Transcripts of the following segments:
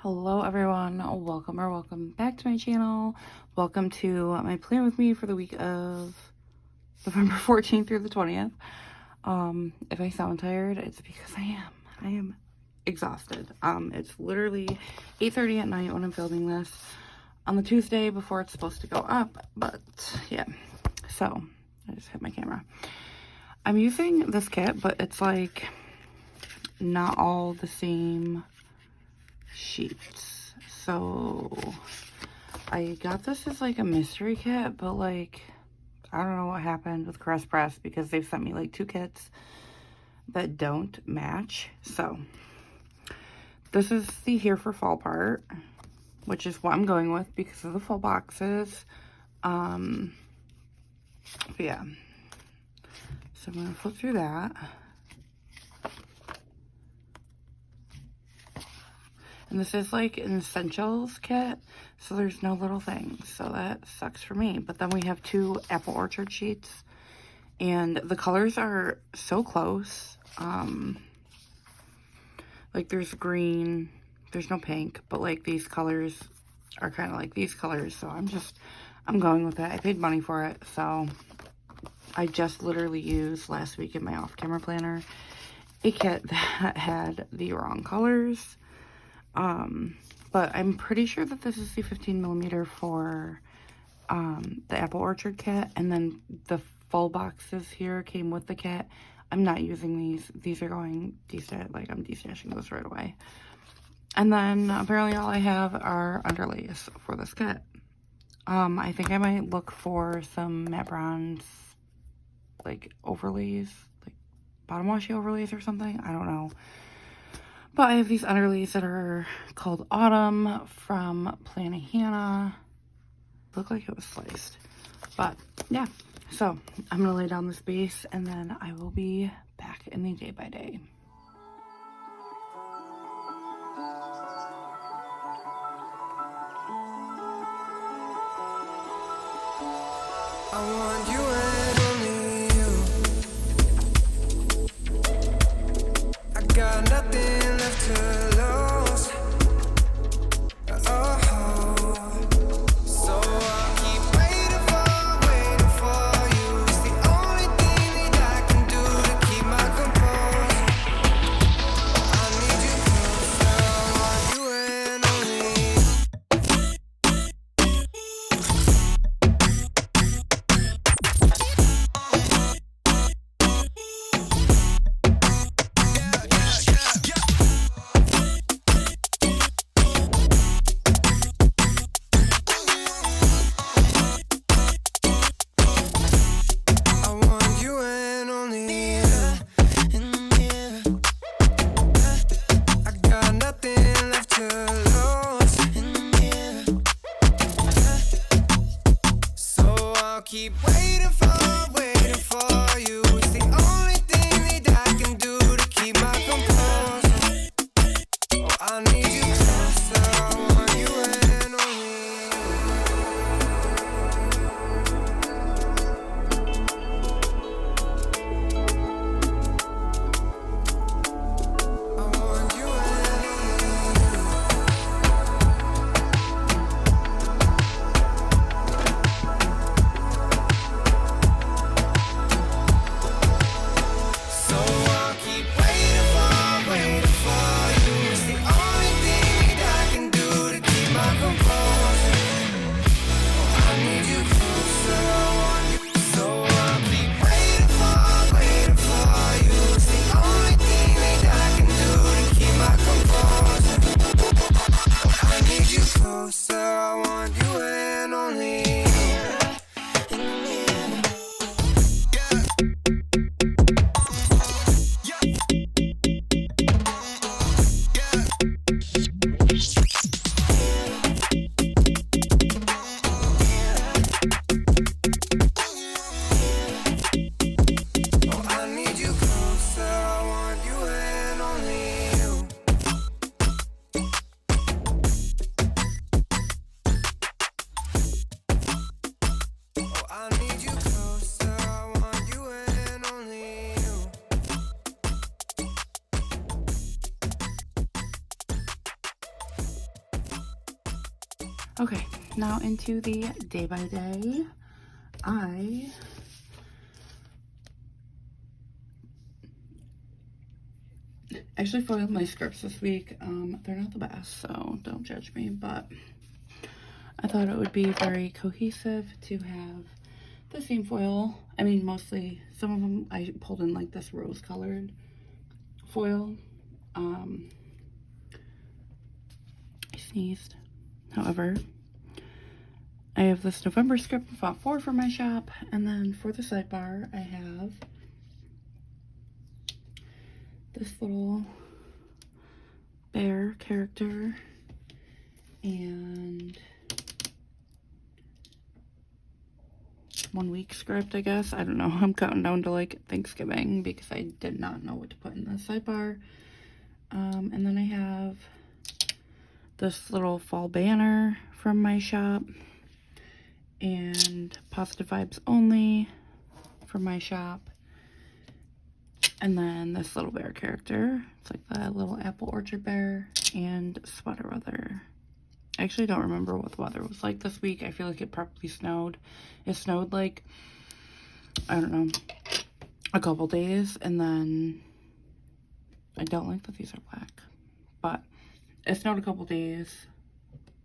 Hello everyone, welcome back to my channel. Welcome to my plan with me for the week of November 14th through the 20th. If I sound tired, it's because I am exhausted. It's literally 8:30 at night when I'm filming this on the Tuesday before it's supposed to go up, but yeah. So, I just hit my camera. I'm using this kit, but it's like not all the same sheets. So I got this as like a mystery kit, but like I don't know what happened with Crest Press because they've sent me like two kits that don't match. So this is the Here for Fall part, which is what I'm going with because of the full boxes. But yeah, so I'm gonna flip through that. And this is like an essentials kit, so there's no little things, so that sucks for me. But then we have two Apple Orchard sheets, and the colors are so close. Like there's green, there's no pink, but like these colors are kind of like these colors, so I'm going with it. I paid money for it, so I just literally used last week in my off-camera planner a kit that had the wrong colors. But I'm pretty sure that this is the 15mm for, the Apple Orchard kit, and then the full boxes here came with the kit. I'm not using these. These are going like I'm destashing those right away. And then apparently all I have are underlays for this kit. I think I might look for some matte bronze, like overlays, like bottom washy overlays or something. I don't know. But I have these underlays that are called Autumn from PlannaHannah. Looked like it was sliced. But yeah, so I'm going to lay down this base and then I will be back in the day by day. I want you and only you. I got nothing left to lose. Oh, so I'll keep waiting for you. It's the only thing that I can do to keep my composure. I need you closer. I want you and only you. I want you and only you. I got nothing left to lose. So I'll keep waiting for you. It's the only thing that I can do to keep my composure. Oh, I need you closer. I want you and only you. I want you and so I'll keep waiting for you. It's the only thing Okay, now into the day by day. I actually foiled my scripts this week. They're not the best, so don't judge me, but I thought it would be very cohesive to have the same foil. I mean, mostly, some of them I pulled in like this rose colored foil. I sneezed. However, I have this November script in font 4 for my shop, and then for the sidebar, I have this little bear character and 1 week script, I guess. I don't know. I'm counting down to like Thanksgiving because I did not know what to put in the sidebar. And then I have this little fall banner from my shop and Positive Vibes Only from my shop. And then this little bear character. It's like the little apple orchard bear and sweater weather. I actually don't remember what the weather was like this week. I feel like it probably snowed. It snowed like, I don't know, a couple days. And then, I don't like that these are black. But it snowed a couple days.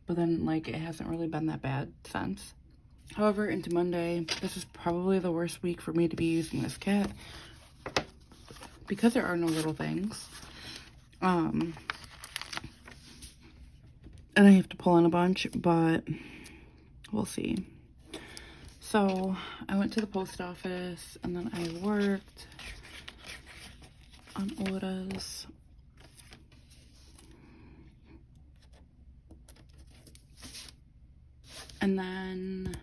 But then, like, it hasn't really been that bad since. However, into Monday, this is probably the worst week for me to be using this kit. Because there are no little things. And I have to pull in a bunch, but we'll see. So, I went to the post office, and then I worked on orders. And then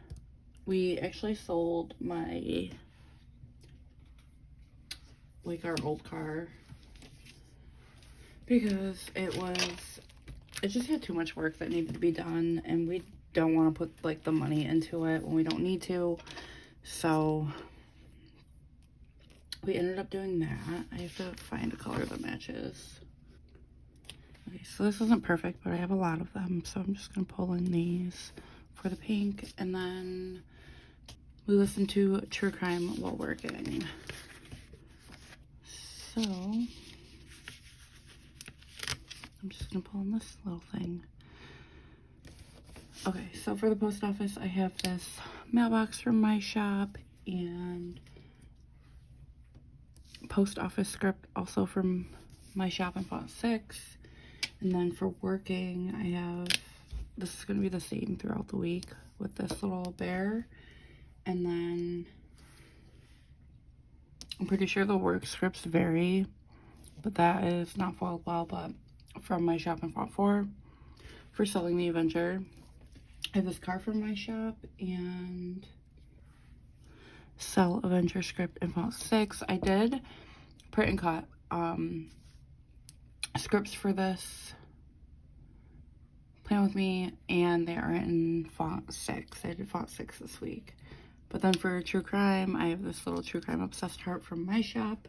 we actually sold my, like, our old car because it just had too much work that needed to be done, and we don't want to put like the money into it when we don't need to. So we ended up doing that. I have to find a color that matches. Okay, so this isn't perfect, but I have a lot of them, so I'm just gonna pull in these for the pink. And then we listened to true crime while working. So I'm just gonna pull in this little thing. Okay, so for the post office, I have this mailbox from my shop and post office script also from my shop in font 6. And then for working, I have, this is going to be the same throughout the week with this little bear. And then I'm pretty sure the work scripts vary, but that is not foiled well, but from my shop in font 4 for selling the Avenger. I have this card from my shop and sell Avenger script in font 6. I did print and cut scripts for this Plan With Me, and they are in font 6. I did font 6 this week. But then for true crime, I have this little true crime obsessed heart from my shop.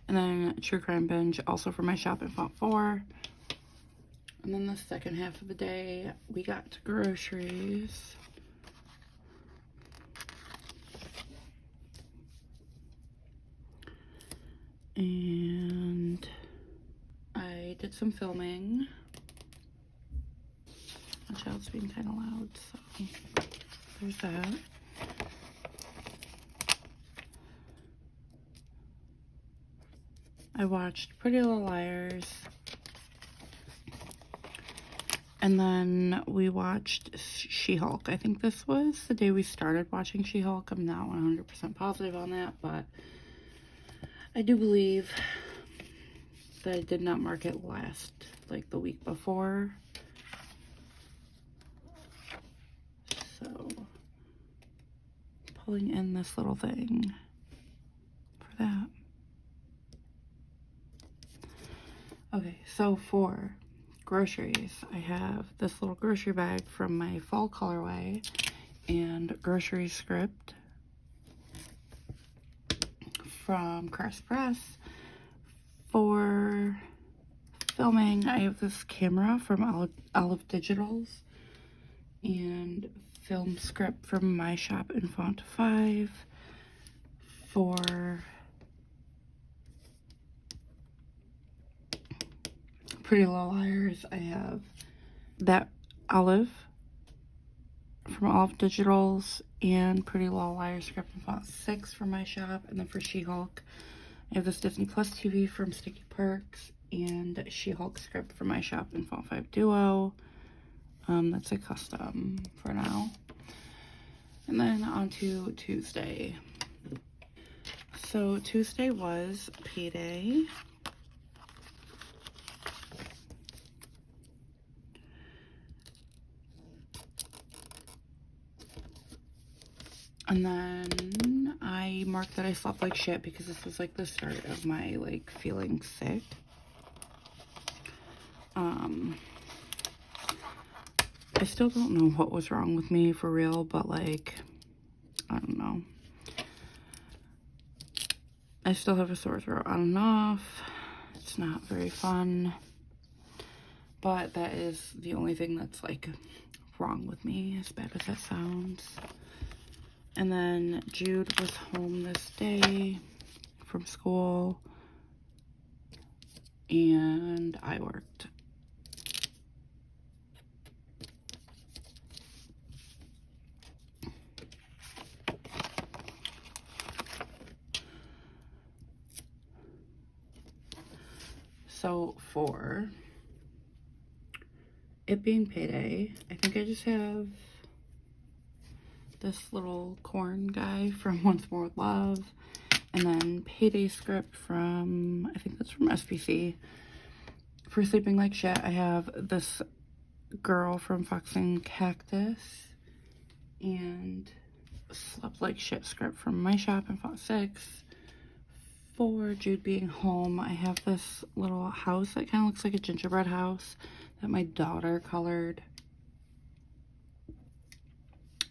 And then true crime binge also from my shop in font 4. And then the second half of the day, we got groceries. And I did some filming. My child's being kind of loud, so there's that. I watched Pretty Little Liars. And then we watched She-Hulk. I think this was the day we started watching She-Hulk. I'm not 100% positive on that, but I do believe that I did not mark it last, like the week before. So, pulling in this little thing for that. Okay, so for groceries, I have this little grocery bag from my fall colorway and grocery script from Crest Press for filming. I have this camera from Olive Digitals and film script from My Shop in font 5. For Pretty Little Liars, I have that Olive from Olive Digitals and Pretty Little Liars script in font 6 for My Shop. And then for She-Hulk, I have this Disney Plus TV from Sticky Perks and She-Hulk script for My Shop in font 5 Duo. That's a custom for now. And then on to Tuesday. So Tuesday was payday. And then I marked that I slept like shit because this was like the start of my like feeling sick. I still don't know what was wrong with me for real, but like, I don't know. I still have a sore throat on and off. It's not very fun. But that is the only thing that's like wrong with me, as bad as that sounds. And then Jude was home this day from school. And I worked. So for it being payday, I think I just have this little corn guy from Once More with Love, and then payday script from, I think that's from SPC. For Sleeping Like Shit, I have this girl from Fox and Cactus, and Slept Like Shit script from My Shop in font 6. For Jude being home, I have this little house that kind of looks like a gingerbread house that my daughter colored.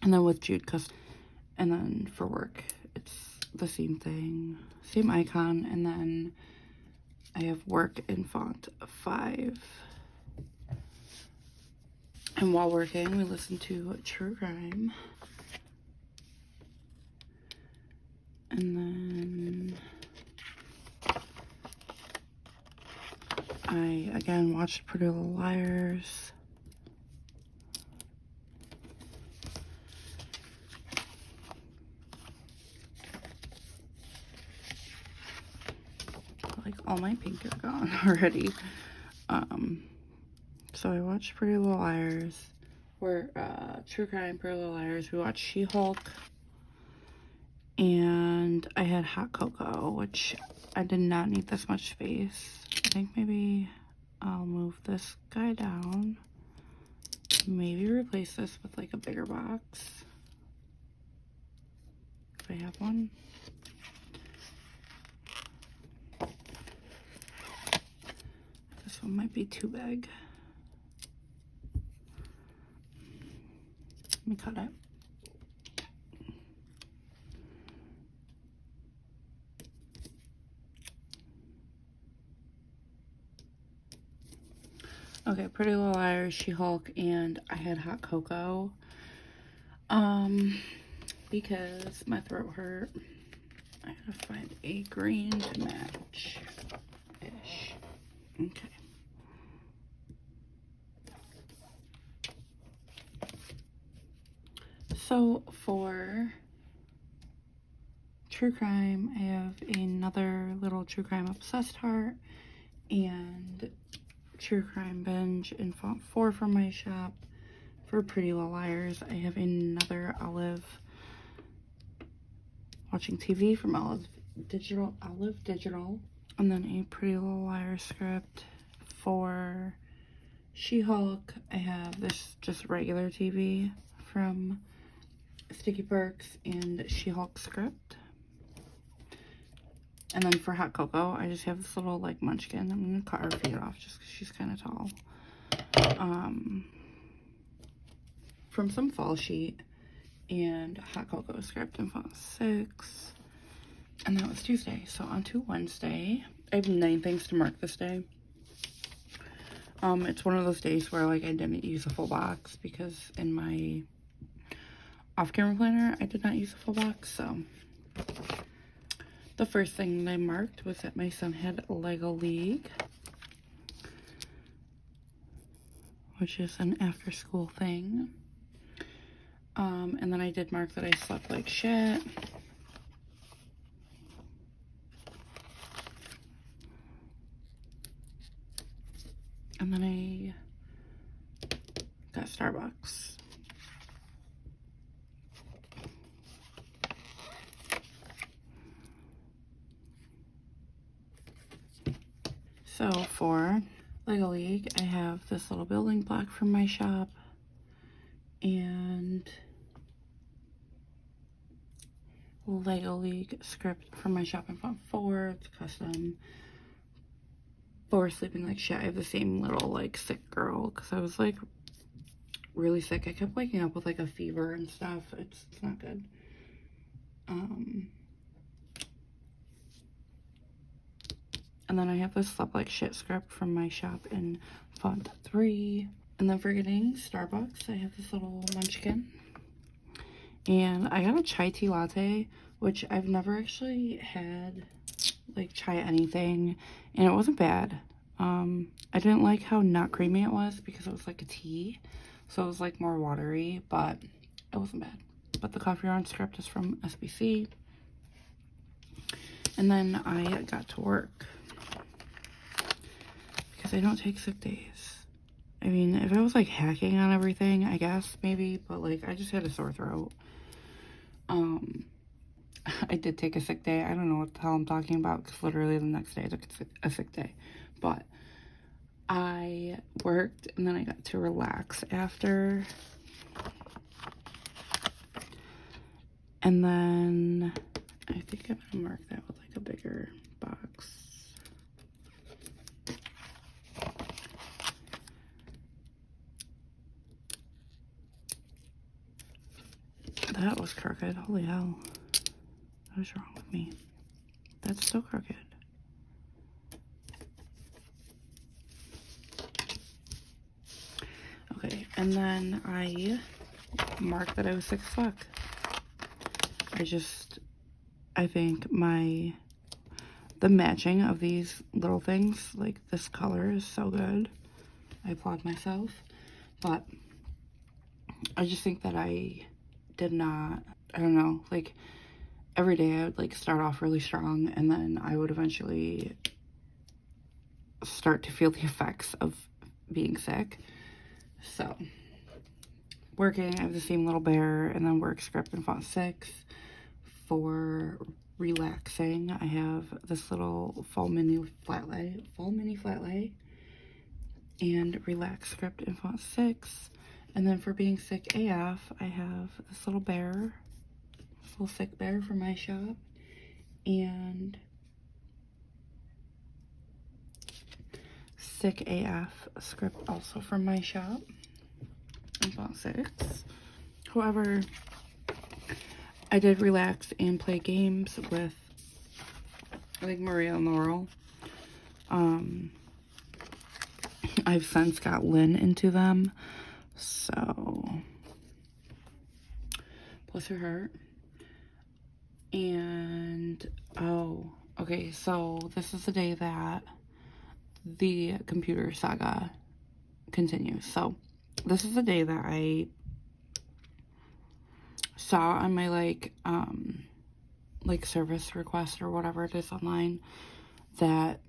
And then with Jude, and then for work, it's the same thing, same icon. And then I have work in font 5. And while working, we listen to true crime. And then I, again, watched Pretty Little Liars. Like, all my pink are gone already. So I watched Pretty Little Liars. We're, True Crime, Pretty Little Liars. We watched She-Hulk. And I had hot cocoa, which I did not need this much space. I think maybe I'll move this guy down. Maybe replace this with like a bigger box. If I have one. This one might be too big. Let me cut it. Okay, Pretty Little Liars, She-Hulk, and I had hot cocoa. Because my throat hurt. I gotta find a green to match. Ish. Okay. So for true crime, I have another little true crime obsessed heart and true crime binge in font 4 from My Shop. For Pretty Little Liars, I have another Olive watching TV from Olive Digital, and then a Pretty Little Liars script. For She-Hulk, I have this just regular TV from Sticky Perks and She-Hulk script. And then for hot cocoa, I just have this little like munchkin. I'm gonna cut her feet off just because she's kind of tall. From some fall sheet and hot cocoa script in font 6. And that was Tuesday. So on to Wednesday. I have 9 things to mark this day. It's one of those days where like I didn't use a full box because in my off-camera planner I did not use a full box. So the first thing that I marked was that my son had Lego League, which is an after-school thing. And then I did mark that I slept like shit. And then I got Starbucks. So for Lego League, I have this little building block from my shop and Lego League script from my shop in font 4. It's custom. For sleeping like shit, I have the same little like sick girl because I was like really sick. I kept waking up with like a fever and stuff. It's not good. And then I have this slept like shit script from my shop in font 3. And then for getting Starbucks, I have this little munchkin. And I got a chai tea latte, which I've never actually had like chai anything, and it wasn't bad. I didn't like how not creamy it was because it was like a tea, so it was like more watery, but it wasn't bad. But the coffee round script is from SBC. And then I got to work because I don't take sick days. I mean, if I was like hacking on everything, I guess maybe, but like I just had a sore throat. I did take a sick day. I don't know what the hell I'm talking about because literally the next day I took a sick day. But I worked and then I got to relax after. And then I think I'm gonna mark that with like a bigger box. That was crooked. Holy hell. What is wrong with me? That's so crooked. Okay, and then I marked that I was sick as fuck. I think the matching of these little things, like this color is so good. I applaud myself. But I just think that I did not, I don't know, like every day I would like start off really strong and then I would eventually start to feel the effects of being sick. So working, I have the same little bear, and then work script in font 6. For relaxing, I have this little fall mini flat lay, and relax script in font 6. And then for being sick AF, I have this little bear, this little sick bear from my shop, and sick AF script also from my shop in font 6. However, I did relax and play games with, I think, Maria and Laurel. I've since got Lynn into them, so bless her heart. And, oh, okay, so this is the day that the computer saga continues. So this is the day that I saw on my like service request or whatever it is online that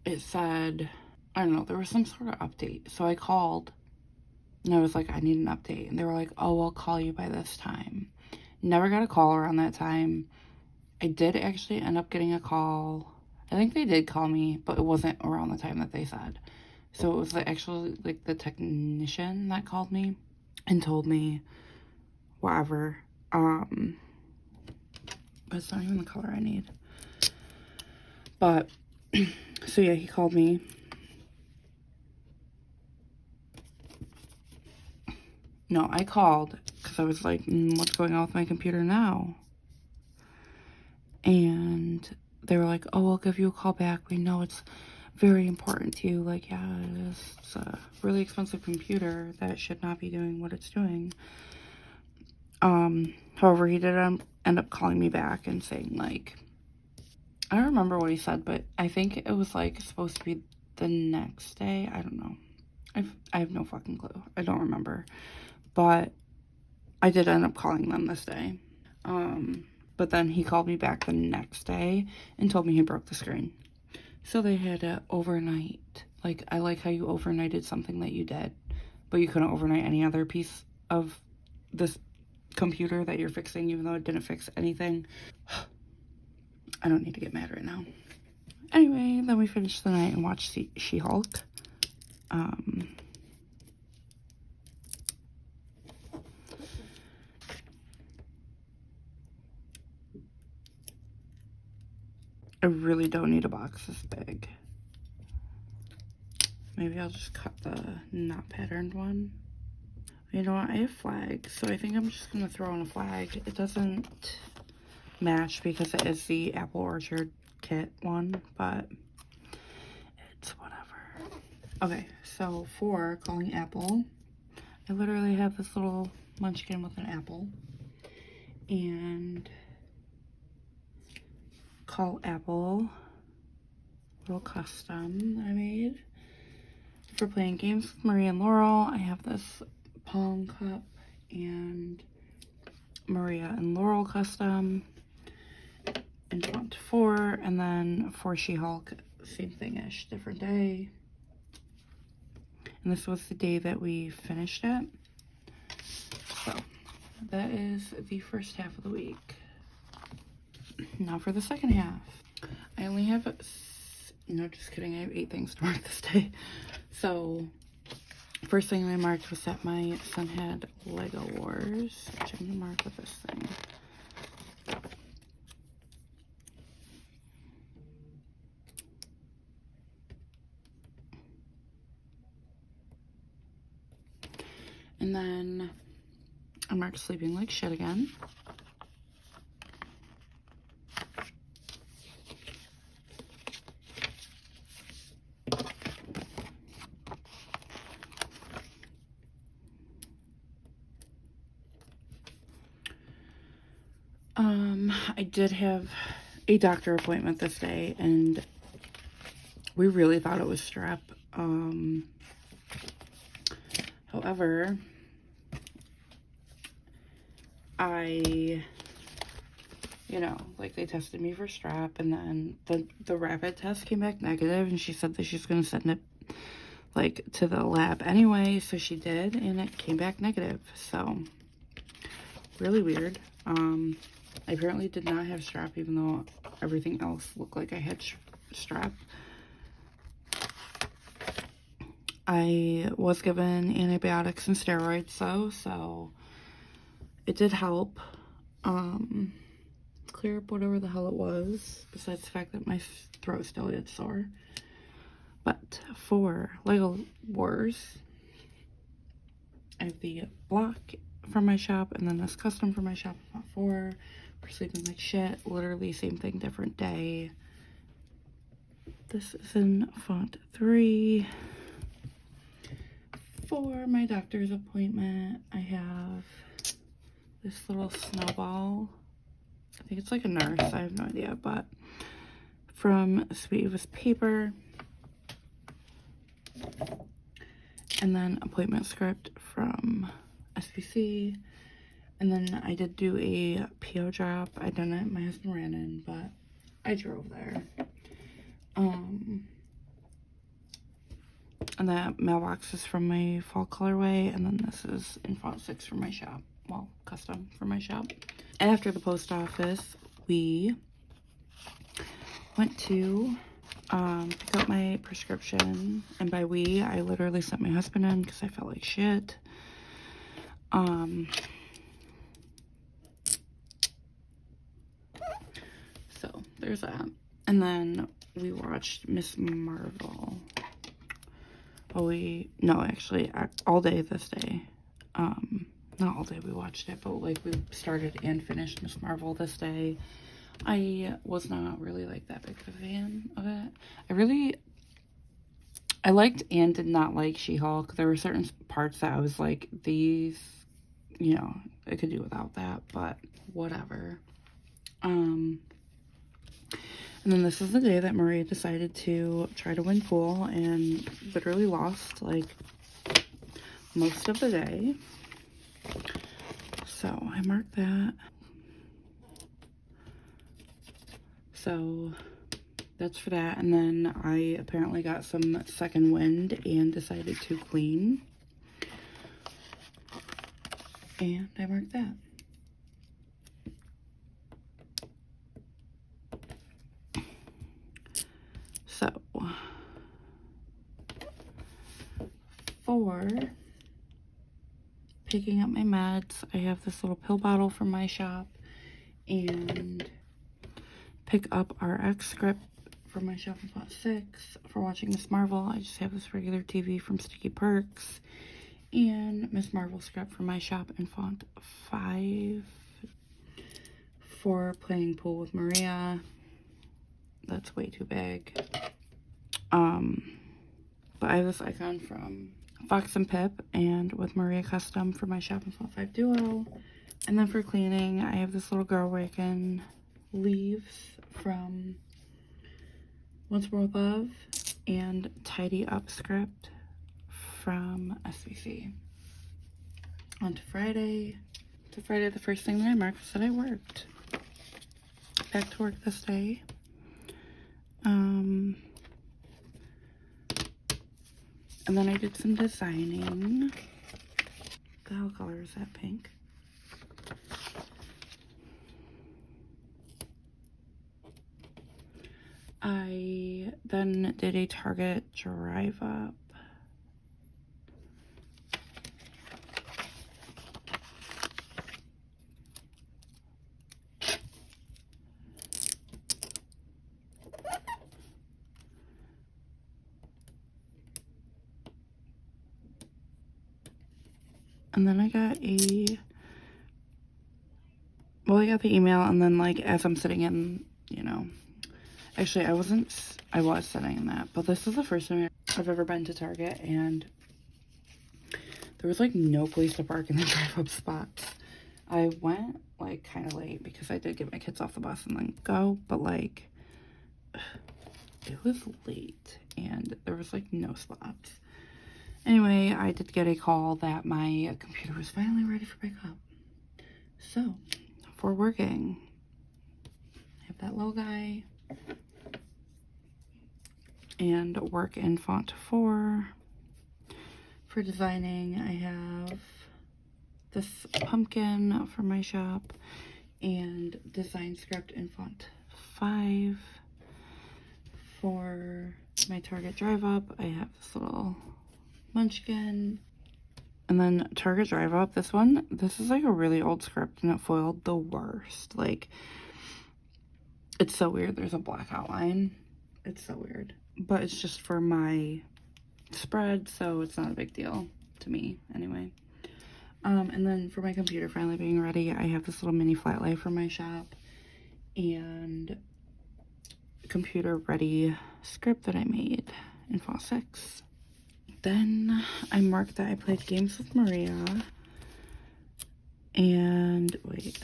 it said, I don't know, there was some sort of update. So I called and I was like, I need an update. And they were like, oh, I'll call you by this time. Never got a call around that time. I did actually end up getting a call. I think they did call me, but it wasn't around the time that they said. So it was actually like the technician that called me and told me whatever. But it's not even the color I need. But so yeah, he called me. No, I called because I was like, what's going on with my computer now? And they were like, oh, we'll give you a call back. We know it's very important to you. Like, yeah, it's a really expensive computer that should not be doing what it's doing. However, he did end up calling me back and saying, like, I don't remember what he said, but I think it was, like, supposed to be the next day. I don't know. I have no fucking clue. I don't remember. But I did end up calling them this day. But then he called me back the next day and told me he broke the screen. So they had to overnight. Like, I like how you overnighted something that you did, but you couldn't overnight any other piece of this computer that you're fixing, even though it didn't fix anything. I don't need to get mad right now. Anyway, then we finished the night and watched She-Hulk. I really don't need a box this big. Maybe I'll just cut the not patterned one. You know what? I have flags, so I think I'm just going to throw in a flag. It doesn't match because it is the Apple Orchard kit one, but it's whatever. Okay, so for calling Apple, I literally have this little munchkin with an apple. And call Apple, little custom that I made for playing games with Maria and Laurel. I have this Pong cup and Maria and Laurel custom in font 4, and then for She-Hulk, same thing-ish, different day. And this was the day that we finished it. So that is the first half of the week. Now for the second half. I only have, no, just kidding, I have 8 things to mark this day. So, first thing I marked was that my son had Lego Wars, which I'm gonna mark with this thing. And then I marked sleeping like shit again. I did have a doctor appointment this day, and we really thought it was strep. However, they tested me for strep, and then the rapid test came back negative, and she said that she's going to send it, like, to the lab anyway, so she did, and it came back negative, so, really weird. I apparently did not have strep, even though everything else looked like I had strep. I was given antibiotics and steroids, though, so it did help clear up whatever the hell it was, besides the fact that my throat still gets sore. But for Lego Wars, I have the block from my shop, and then this custom from my shop, about 4. For sleeping like shit, literally same thing, different day. This is in font 3. For my doctor's appointment, I have this little snowball. I think it's like a nurse, I have no idea, but from Sweet with Paper. And then appointment script from SPC. And then I did do a PO drop. I done it, my husband ran in, but I drove there. And that mailbox is from my fall colorway, and then this is in font 6 from my shop. Well, custom from my shop. After the post office, we went to pick up my prescription, and by we, I literally sent my husband in because I felt like shit. So there's that. And then we watched Miss Marvel. No, actually, all day this day. Not all day we watched it, but like we started and finished Miss Marvel this day. I was not really like that big of a fan of it. I really I liked and did not like She-Hulk. There were certain parts that I was like, these, you know, I could do without that, but whatever. And then this is the day that Maria decided to try to win pool and literally lost like most of the day. So I marked that. So that's for that. And then I apparently got some second wind and decided to clean. And I marked that. So for picking up my meds, I have this little pill bottle from my shop, and pick up our X script from my shop in font 6. For watching Miss Marvel, I just have this regular TV from Sticky Perks, and Miss Marvel script from my shop in font 5. For playing pool with Maria, that's way too big. But I have this icon from Fox and Pip and with Maria Custom for my shop in font 5 duo. And then for cleaning, I have this little Girl Wagon leaves from Once More Love and Tidy Up script from SVC. On to Friday. To Friday, the first thing that I marked was that I worked. Back to work this day. And then I did some designing. What the hell color is that? Pink. I then did a Target drive up. And then I got I got the email, and then like as I'm sitting in, you know, actually I was sitting in that, but this is the first time I've ever been to Target, and there was like no place to park in the drive-up spots. I went like kind of late because I did get my kids off the bus and then go, but like it was late and there was like no spots. Anyway, I did get a call that my computer was finally ready for pickup. So, for working, I have that little guy. And work in font 4. For designing, I have this pumpkin from my shop and design script in font 5. For my Target drive up, I have this little munchkin. And then Target drive up, this is like a really old script and it foiled the worst. Like, it's so weird. There's a black outline. It's so weird. But it's just for my spread, so it's not a big deal to me anyway. And then for my computer finally being ready, I have this little mini flat lay from my shop and computer ready script that I made in font 6. Then I marked that I played games with Maria. And wait,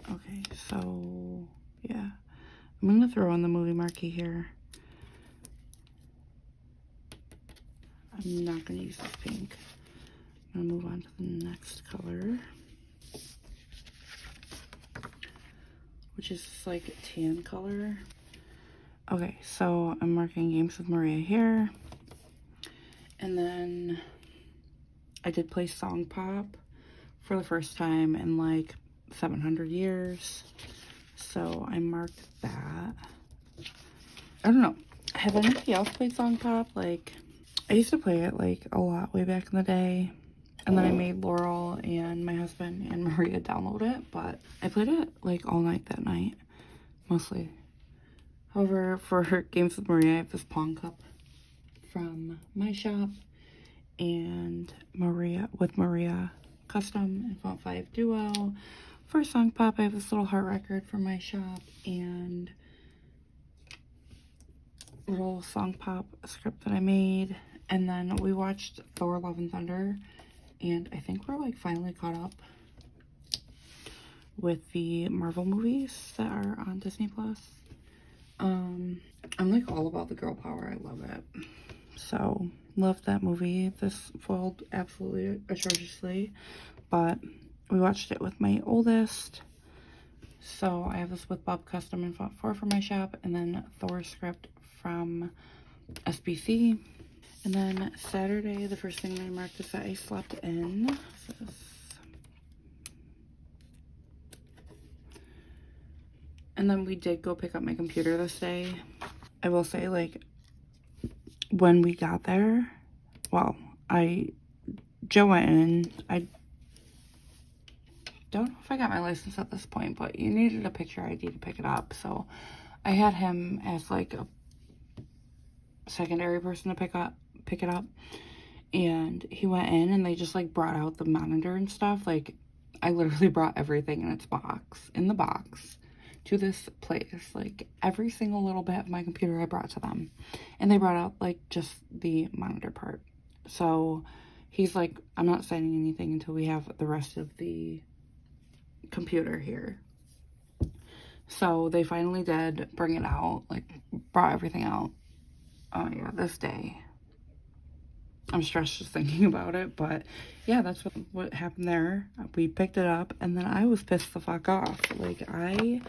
okay, so yeah, I'm gonna throw in the movie marquee here. I'm not gonna use this pink. I'm gonna move on to the next color, which is this, like tan color. Okay, so I'm marking games with Maria here. And then I did play Song Pop for the first time in like 700 years. So I marked that. I don't know. Have anybody else played Song Pop? Like, I used to play it like a lot way back in the day. And then I made Laurel and my husband and Maria download it. But I played it like all night that night. Mostly. However, for games with Maria, I have this Pong Cup from my shop and Maria Custom and font 5 duo. For Song Pop, I have this little heart record from my shop and little Song Pop script that I made. And then we watched Thor: Love and Thunder, and I think we're like finally caught up with the Marvel movies that are on Disney Plus. I'm like all about the girl power. I love it. So, loved that movie. This foiled absolutely atrociously, but we watched it with my oldest. So, I have this with Bob Custom and Font 4 for my shop, and then Thor script from SBC. And then Saturday, the first thing I marked is that I slept in. And then we did go pick up my computer this day. I will say, like, when we got there, well, Joe went in. I don't know if I got my license at this point, but you needed a picture ID to pick it up. So I had him as like a secondary person to pick it up. And he went in and they just like brought out the monitor and stuff. Like, I literally brought everything in the box to this place. Like, every single little bit of my computer I brought to them, and they brought out like just the monitor part. So he's like, I'm not signing anything until we have the rest of the computer here. So they finally did bring it out, like brought everything out. Oh yeah, this day I'm stressed just thinking about it, but yeah, that's what happened there. We picked it up, and then I was pissed the fuck off. Like, I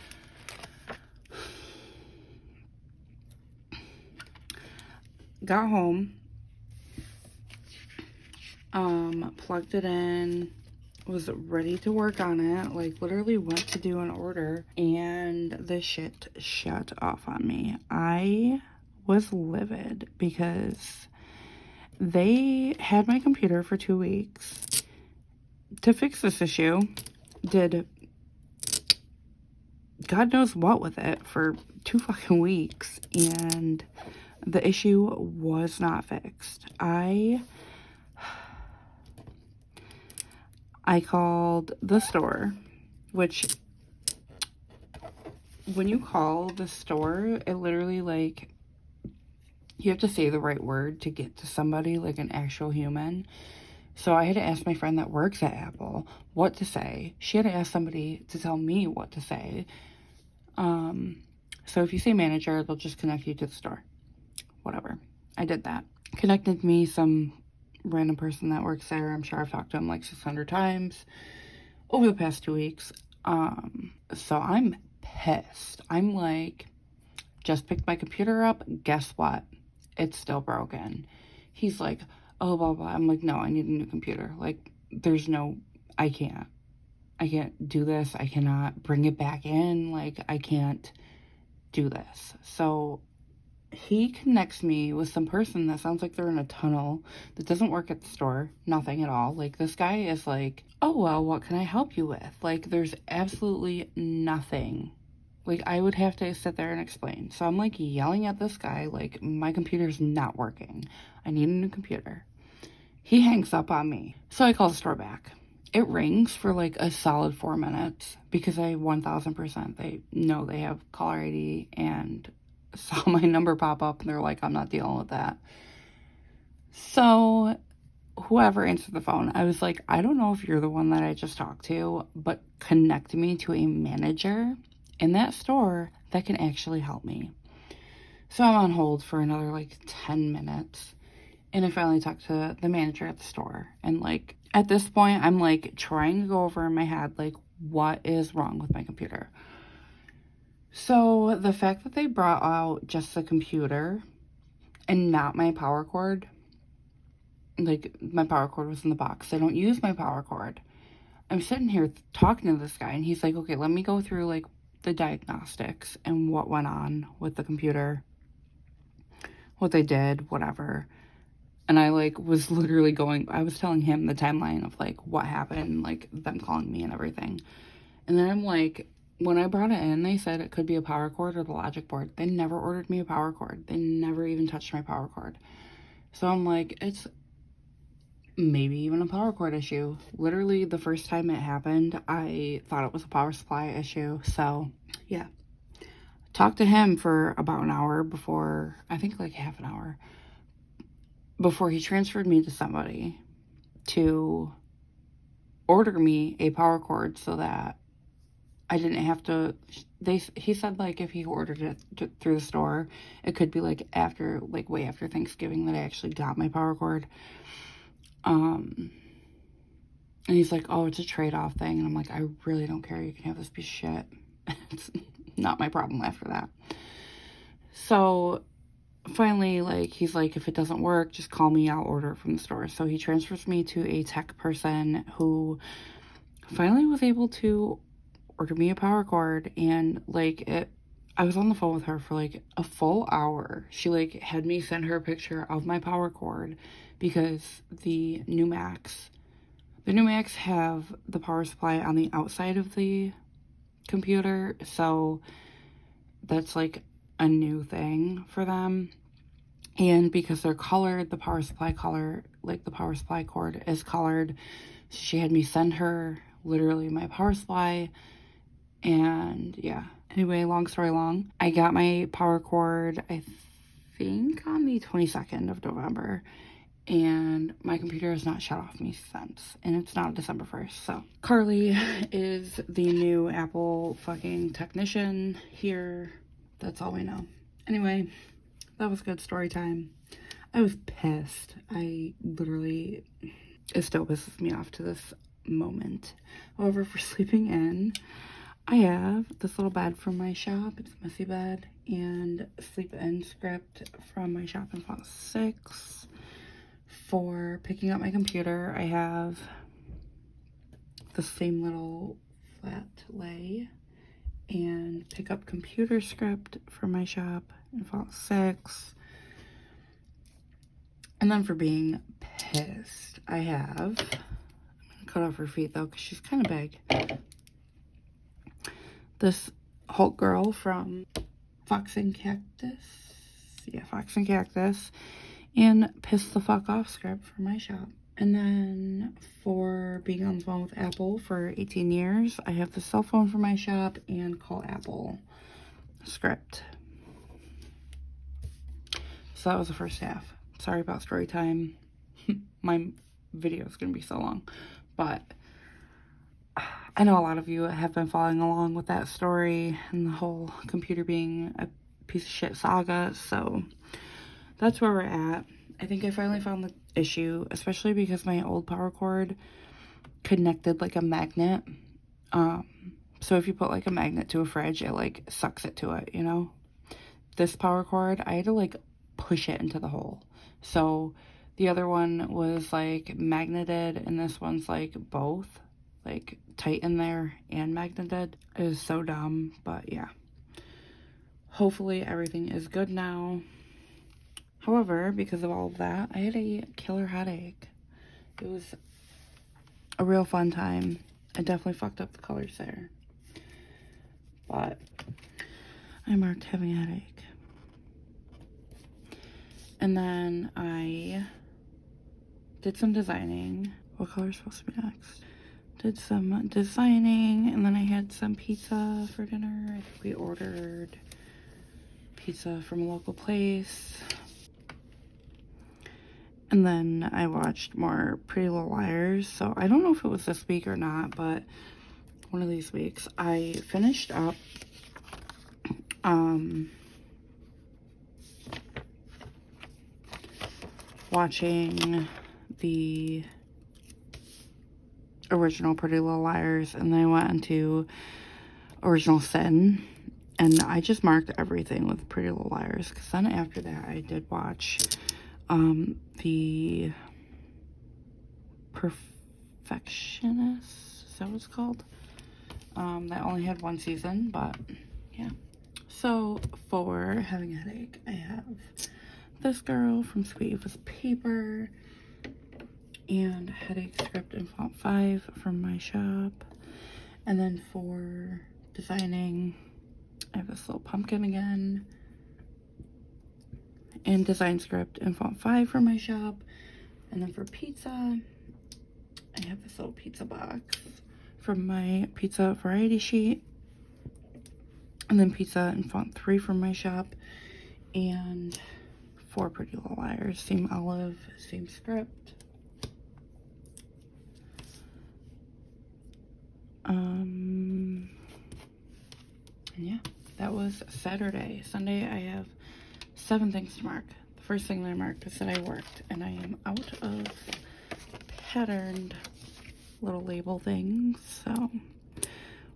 got home, plugged it in, was ready to work on it, like literally went to do an order, and this shit shut off on me. I was livid because they had my computer for 2 weeks to fix this issue, did God knows what with it for 2 fucking weeks, and the issue was not fixed. I called the store, which when you call the store, it literally, like, you have to say the right word to get to somebody, like an actual human. So I had to ask my friend that works at Apple what to say. She had to ask somebody to tell me what to say. So if you say manager, they'll just connect you to the store. Whatever. I did that. Connected me some random person that works there. I'm sure I've talked to him like 600 times over the past 2 weeks. So I'm pissed. I'm like, just picked my computer up. Guess what? It's still broken. He's like, oh, blah, blah. I'm like, no, I need a new computer. Like, there's no, I can't do this. I cannot bring it back in. Like, I can't do this. So he connects me with some person that sounds like they're in a tunnel that doesn't work at the store. Nothing at all. Like, this guy is like, oh, well, what can I help you with? Like, there's absolutely nothing. Like, I would have to sit there and explain. So I'm like yelling at this guy, like, my computer's not working. I need a new computer. He hangs up on me. So I call the store back. It rings for like a solid 4 minutes because I 1000%, they know they have caller ID and saw my number pop up, and they're like, I'm not dealing with that. So whoever answered the phone, I was like, I don't know if you're the one that I just talked to, but connect me to a manager in that store that can actually help me. So I'm on hold for another like 10 minutes, and I finally talked to the manager at the store. And like, at this point, I'm like trying to go over in my head, like, what is wrong with my computer? So the fact that they brought out just the computer and not my power cord, like, my power cord was in the box. They don't use my power cord. I'm sitting here talking to this guy, and he's like, okay, let me go through like the diagnostics and what went on with the computer, what they did, whatever. And I like was literally I was telling him the timeline of like what happened, like them calling me and everything. And then I'm like, when I brought it in, they said it could be a power cord or the logic board. They never ordered me a power cord. They never even touched my power cord. So I'm like, it's maybe even a power cord issue. Literally, the first time it happened, I thought it was a power supply issue. So yeah, talked to him for about an hour before, I think like half an hour before he transferred me to somebody to order me a power cord so that I didn't have to, he said, like, if he ordered it through the store, it could be, like, after, like, way after Thanksgiving that I actually got my power cord. And he's like, oh, it's a trade-off thing. And I'm like, I really don't care. You can have this piece of shit. It's not my problem after that. So finally, like, he's like, if it doesn't work, just call me. I'll order it from the store. So he transfers me to a tech person who finally was able to order me a power cord. And, like, I was on the phone with her for, like, a full hour. She, like, had me send her a picture of my power cord because the new Macs have the power supply on the outside of the computer, so that's, like, a new thing for them. And because they're colored, the power supply color, like, the power supply cord is colored. So she had me send her literally my power supply. And yeah, anyway, long story long, I got my power cord, I think on the 22nd of November, and my computer has not shut off me since, and it's not December 1st. So Carly is the new Apple fucking technician here. That's all we know. Anyway, that was good story time. I was pissed. It still pisses me off to this moment. However, for sleeping in, I have this little bed from my shop. It's a messy bed, and sleep in script from my shop in Font 6. For picking up my computer, I have the same little flat lay and pick up computer script from my shop in Font 6. And then for being pissed, I have, I'm gonna cut off her feet though because she's kind of big, this Hulk girl from Fox and Cactus, Fox and Cactus, and Piss the Fuck Off script for my shop. And then for being on the phone with Apple for 18 years, I have the cell phone for my shop and Call Apple script. So that was the first half. Sorry about story time. My video is going to be so long. But I know a lot of you have been following along with that story and the whole computer being a piece of shit saga. So that's where we're at. I think I finally found the issue, especially because my old power cord connected like a magnet. So if you put like a magnet to a fridge, it like sucks it to it, you know? This power cord, I had to like push it into the hole. So the other one was like magneted, and this one's like both, like tight in there and magneted. It was so dumb, but yeah. Hopefully everything is good now. However, because of all of that, I had a killer headache. It was a real fun time. I definitely fucked up the colors there. But I marked having a headache. And then I did some designing. What color is supposed to be next? Did some designing, and then I had some pizza for dinner. I think we ordered pizza from a local place. And then I watched more Pretty Little Liars. So I don't know if it was this week or not, but one of these weeks I finished up watching the original Pretty Little Liars, and then I went into Original Sin, and I just marked everything with Pretty Little Liars, because then after that I did watch the Perfectionist, is that what it's called? That only had one season, but yeah. So for having a headache, I have this girl from Sweet with Paper and headache script in Font 5 from my shop. And then for designing, I have this little pumpkin again and design script in Font 5 from my shop. And then for pizza, I have this little pizza box from my pizza variety sheet. And then pizza in Font 3 from my shop. And for Pretty Little Liars. Same olive, same script. And yeah, that was Saturday. Sunday, I have 7 things to mark. The first thing that I marked is that I worked, and I am out of patterned little label things. So,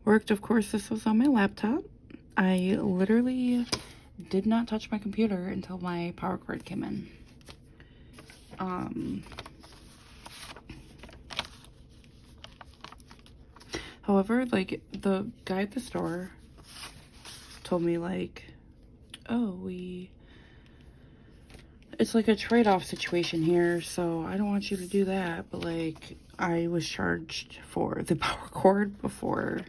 worked, of course, this was on my laptop. I literally did not touch my computer until my power cord came in. However, like, the guy at the store told me, like, oh, it's like a trade-off situation here, so I don't want you to do that, but, like, I was charged for the power cord before,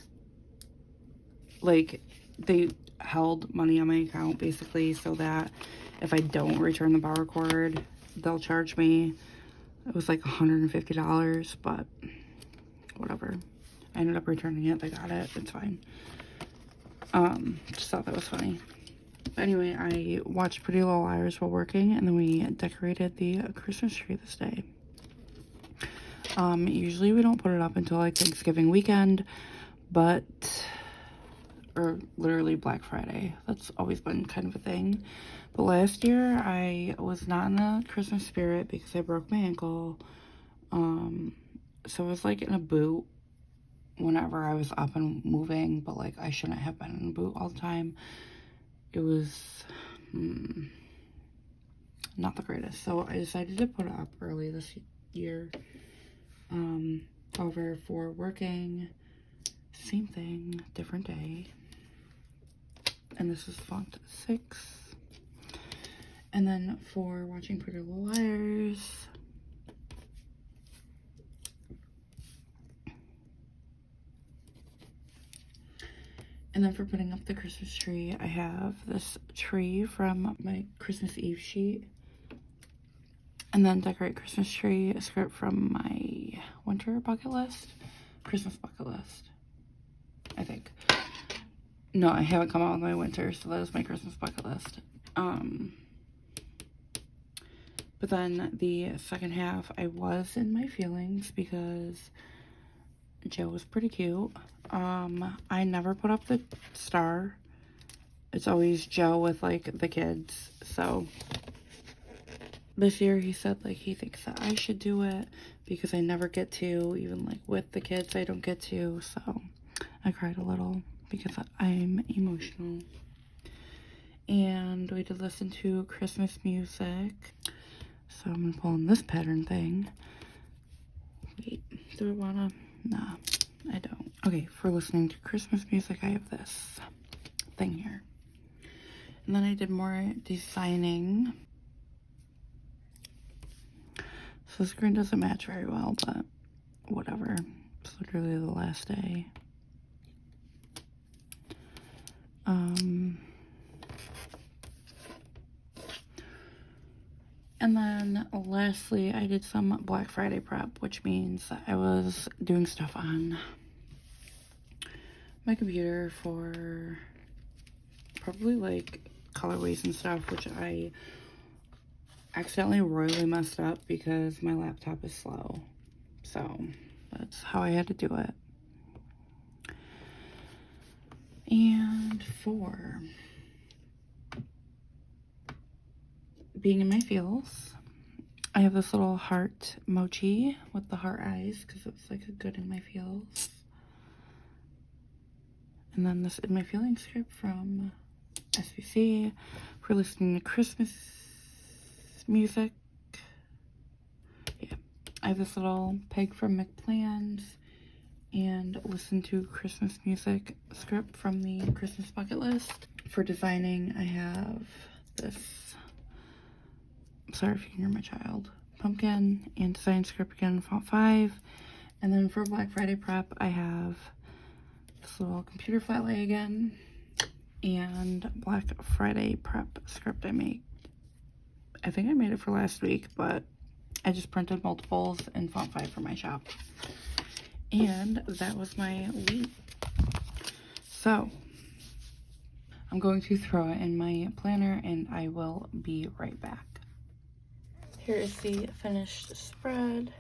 like, they held money on my account, basically, so that if I don't return the power cord, they'll charge me. It was like $150, but whatever. I ended up returning it. They got it. It's fine. Just thought that was funny. But anyway, I watched Pretty Little Liars while working, and then we decorated the Christmas tree this day. Usually we don't put it up until like Thanksgiving weekend, or literally Black Friday. That's always been kind of a thing. But last year I was not in the Christmas spirit because I broke my ankle. So I was like in a boot whenever I was up and moving, but like I shouldn't have been in a boot all the time. It was not the greatest. So I decided to put it up early this year. However, for working, same thing, different day. And this is font 6. And then for watching Pretty Little Liars, and then for putting up the Christmas tree, I have this tree from my Christmas Eve sheet. And then decorate Christmas tree, a script from my winter bucket list, Christmas bucket list, I think. No, I haven't come out with my winter, so that is my Christmas bucket list. But then the second half, I was in my feelings because Joe was pretty cute. I never put up the star. It's always Joe with, like, the kids. So this year he said, like, he thinks that I should do it because I never get to. Even, like, with the kids, I don't get to. So I cried a little because I'm emotional. And we did listen to Christmas music. So I'm gonna pull in this pattern thing. Wait, do I wanna? Nah, I don't. Okay, for listening to Christmas music, I have this thing here. And then I did more designing. So the screen doesn't match very well, but whatever. It's literally the last day. And then lastly, I did some Black Friday prep, which means that I was doing stuff on my computer for probably like colorways and stuff, which I accidentally royally messed up because my laptop is slow. So that's how I had to do it. And for being in my feels, I have this little heart mochi with the heart eyes because it was like a good in my feels. And then this in my feelings script from SVC for listening to Christmas music. Yeah, I have this little peg from McPlans and listen to Christmas music script from the Christmas bucket list. For designing, I have this, sorry if you can hear my child, pumpkin, and design script again, font 5. And then for Black Friday prep, I have this little computer flat lay again, and Black Friday prep script I made. I think I made it for last week, but I just printed multiples in font 5 for my shop. And that was my week. So I'm going to throw it in my planner and I will be right back. Here is the finished spread.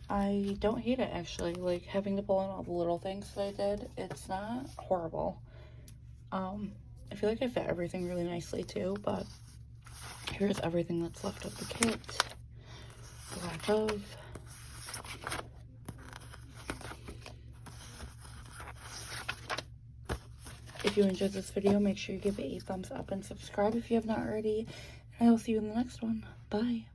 I don't hate it, actually. Like, having to pull in all the little things that I did, it's not horrible. I feel like I fit everything really nicely too, but here's everything that's left of the kit. Black of. If you enjoyed this video, make sure you give it a thumbs up and subscribe if you have not already. And I will see you in the next one. Bye.